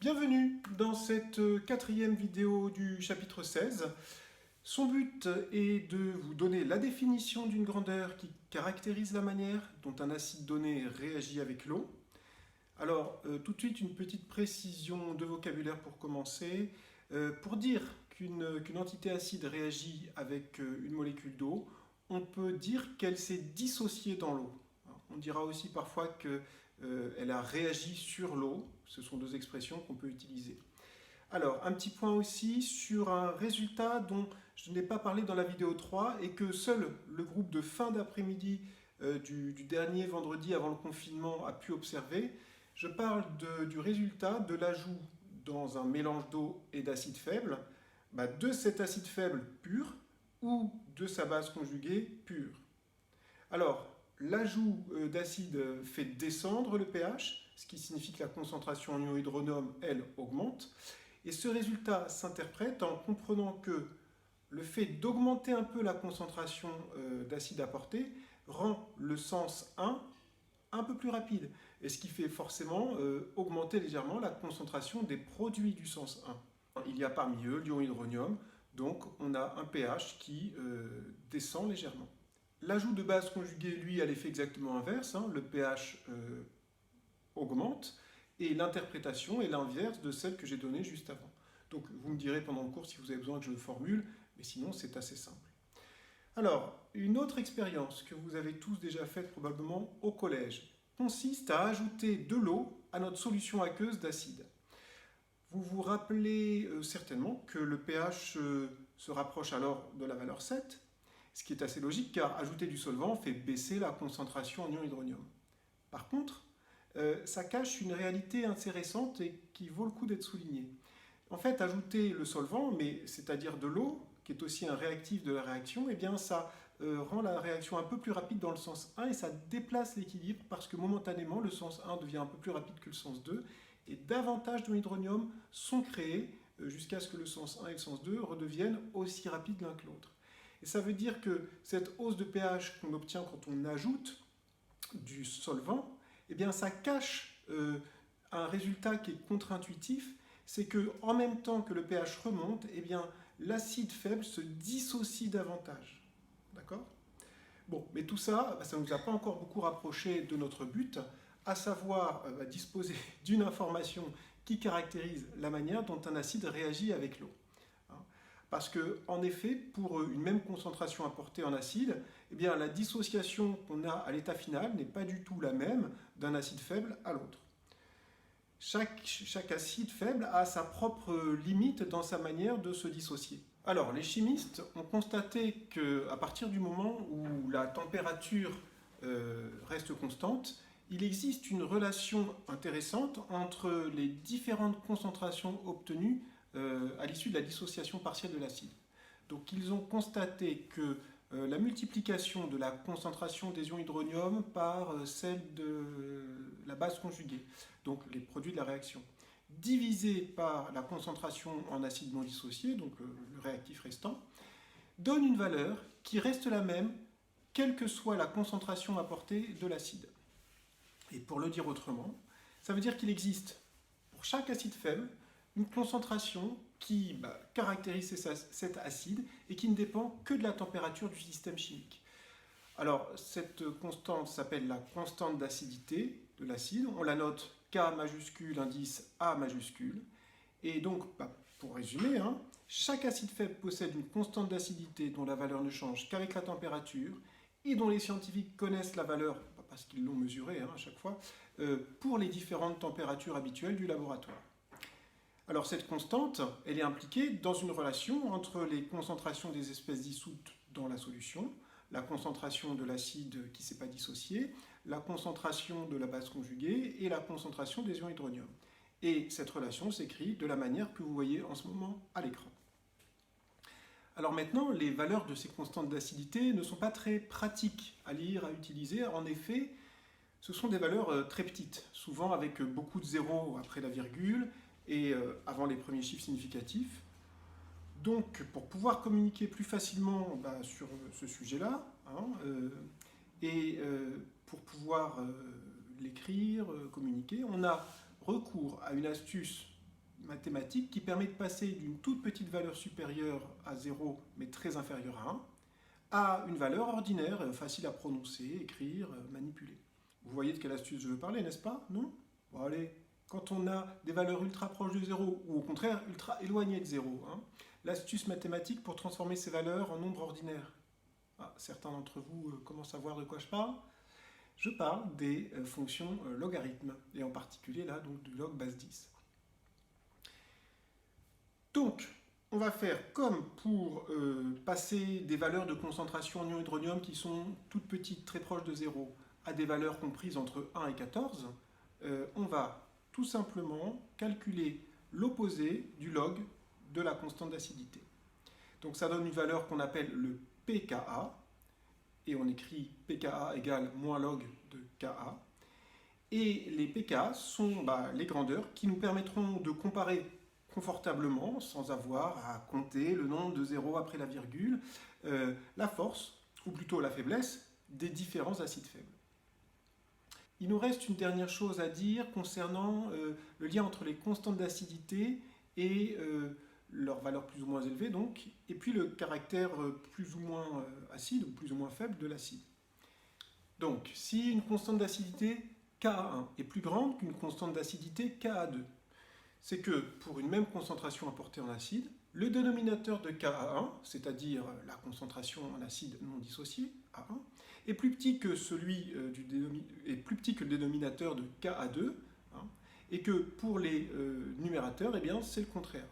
Bienvenue dans cette quatrième vidéo du chapitre 16. Son but est de vous donner la définition d'une grandeur qui caractérise la manière dont un acide donné réagit avec l'eau. Alors, tout de suite, une petite précision de vocabulaire pour commencer. Pour dire qu'une entité acide réagit avec une molécule d'eau, on peut dire qu'elle s'est dissociée dans l'eau. On dira aussi parfois qu'elle a réagi sur l'eau. Ce sont deux expressions qu'on peut utiliser. Alors, un petit point aussi sur un résultat dont je n'ai pas parlé dans la vidéo 3 et que seul le groupe de fin d'après-midi du dernier vendredi avant le confinement a pu observer. Je parle du résultat de l'ajout dans un mélange d'eau et d'acide faible, de cet acide faible pur ou de sa base conjuguée pure. Alors, l'ajout d'acide fait descendre le pH, ce qui signifie que la concentration en ion hydronium, elle, augmente. Et ce résultat s'interprète en comprenant que le fait d'augmenter un peu la concentration d'acide apporté rend le sens 1 peu plus rapide, et ce qui fait forcément augmenter légèrement la concentration des produits du sens 1. Il y a parmi eux l'ion hydronium, donc on a un pH qui descend légèrement. L'ajout de base conjuguée, lui, a l'effet exactement inverse, le pH augmente, et l'interprétation est l'inverse de celle que j'ai donnée juste avant. Donc vous me direz pendant le cours si vous avez besoin que je le formule, mais sinon c'est assez simple. Alors, une autre expérience que vous avez tous déjà faite probablement au collège consiste à ajouter de l'eau à notre solution aqueuse d'acide. Vous vous rappelez certainement que le pH se rapproche alors de la valeur 7, ce qui est assez logique car ajouter du solvant fait baisser la concentration en ion hydronium. Par contre, ça cache une réalité intéressante et qui vaut le coup d'être soulignée. En fait, ajouter le solvant, c'est-à-dire de l'eau, qui est aussi un réactif de la réaction, eh bien ça rend la réaction un peu plus rapide dans le sens 1 et ça déplace l'équilibre parce que momentanément le sens 1 devient un peu plus rapide que le sens 2 et davantage de hydronium sont créés jusqu'à ce que le sens 1 et le sens 2 redeviennent aussi rapides l'un que l'autre. Et ça veut dire que cette hausse de pH qu'on obtient quand on ajoute du solvant, eh bien ça cache un résultat qui est contre-intuitif, c'est que en même temps que le pH remonte, eh bien l'acide faible se dissocie davantage. D'accord ? Bon, mais tout ça, ça ne nous a pas encore beaucoup rapproché de notre but, à savoir disposer d'une information qui caractérise la manière dont un acide réagit avec l'eau. Parce que, en effet, pour une même concentration apportée en acide, eh bien, la dissociation qu'on a à l'état final n'est pas du tout la même d'un acide faible à l'autre. Chaque acide faible a sa propre limite dans sa manière de se dissocier. Alors, les chimistes ont constaté qu'à partir du moment où la température reste constante, il existe une relation intéressante entre les différentes concentrations obtenues à l'issue de la dissociation partielle de l'acide. Donc, ils ont constaté que la multiplication de la concentration des ions hydronium par celle de la base conjuguée, donc les produits de la réaction, divisé par la concentration en acide non dissocié, donc le réactif restant, donne une valeur qui reste la même, quelle que soit la concentration apportée de l'acide. Et pour le dire autrement, ça veut dire qu'il existe, pour chaque acide faible, une concentration qui caractérise cet acide et qui ne dépend que de la température du système chimique. Alors, cette constante s'appelle la constante d'acidité de l'acide. On la note K majuscule, indice A majuscule. Et donc, pour résumer, chaque acide faible possède une constante d'acidité dont la valeur ne change qu'avec la température et dont les scientifiques connaissent la valeur, parce qu'ils l'ont mesurée à chaque fois, pour les différentes températures habituelles du laboratoire. Alors cette constante, elle est impliquée dans une relation entre les concentrations des espèces dissoutes dans la solution, la concentration de l'acide qui ne s'est pas dissocié, la concentration de la base conjuguée et la concentration des ions hydronium. Et cette relation s'écrit de la manière que vous voyez en ce moment à l'écran. Alors maintenant, les valeurs de ces constantes d'acidité ne sont pas très pratiques à lire, à utiliser. En effet, ce sont des valeurs très petites, souvent avec beaucoup de zéros après la virgule, et avant les premiers chiffres significatifs. Donc, pour pouvoir communiquer plus facilement sur ce sujet-là, pour pouvoir l'écrire, communiquer, on a recours à une astuce mathématique qui permet de passer d'une toute petite valeur supérieure à 0, mais très inférieure à 1, à une valeur ordinaire, facile à prononcer, écrire, manipuler. Vous voyez de quelle astuce je veux parler, n'est-ce pas? Non? Bon, allez, quand on a des valeurs ultra proches de 0, ou au contraire ultra éloignées de 0, hein, l'astuce mathématique pour transformer ces valeurs en nombres ordinaires. Ah, certains d'entre vous commencent à voir de quoi je parle. Je parle des fonctions logarithmes, et en particulier là, donc du log base 10. Donc, on va faire comme pour passer des valeurs de concentration en ion-hydronium qui sont toutes petites, très proches de 0, à des valeurs comprises entre 1 et 14, on va tout simplement calculer l'opposé du log de la constante d'acidité. Donc ça donne une valeur qu'on appelle le pKa, et on écrit pKa égale moins log de Ka. Et les pK sont les grandeurs qui nous permettront de comparer confortablement, sans avoir à compter le nombre de zéros après la virgule, la force, ou plutôt la faiblesse, des différents acides faibles. Il nous reste une dernière chose à dire concernant le lien entre les constantes d'acidité et leur valeur plus ou moins élevée, donc, et puis le caractère plus ou moins acide ou plus ou moins faible de l'acide. Donc, si une constante d'acidité Ka1 est plus grande qu'une constante d'acidité Ka2, c'est que pour une même concentration apportée en acide, le dénominateur de Ka1, c'est-à-dire la concentration en acide non dissocié, A1, est plus petit que le dénominateur de Ka2, hein, et que pour les numérateurs, eh bien, c'est le contraire.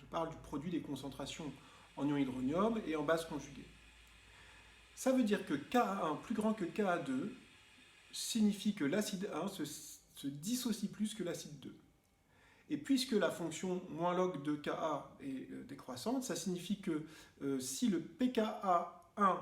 Je parle du produit des concentrations en ion hydronium et en base conjuguée. Ça veut dire que Ka1 plus grand que Ka2 signifie que l'acide 1 se dissocie plus que l'acide 2. Et puisque la fonction moins log de Ka est décroissante, ça signifie que si le pKa1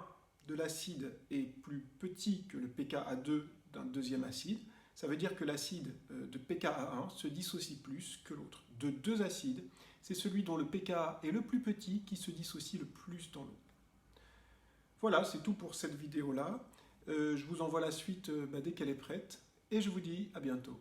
de l'acide est plus petit que le pKa2 d'un deuxième acide, ça veut dire que l'acide de pKa1 se dissocie plus que l'autre. De deux acides, c'est celui dont le pKa est le plus petit qui se dissocie le plus dans l'autre. Voilà, c'est tout pour cette vidéo-là. Je vous envoie la suite dès qu'elle est prête, et je vous dis à bientôt.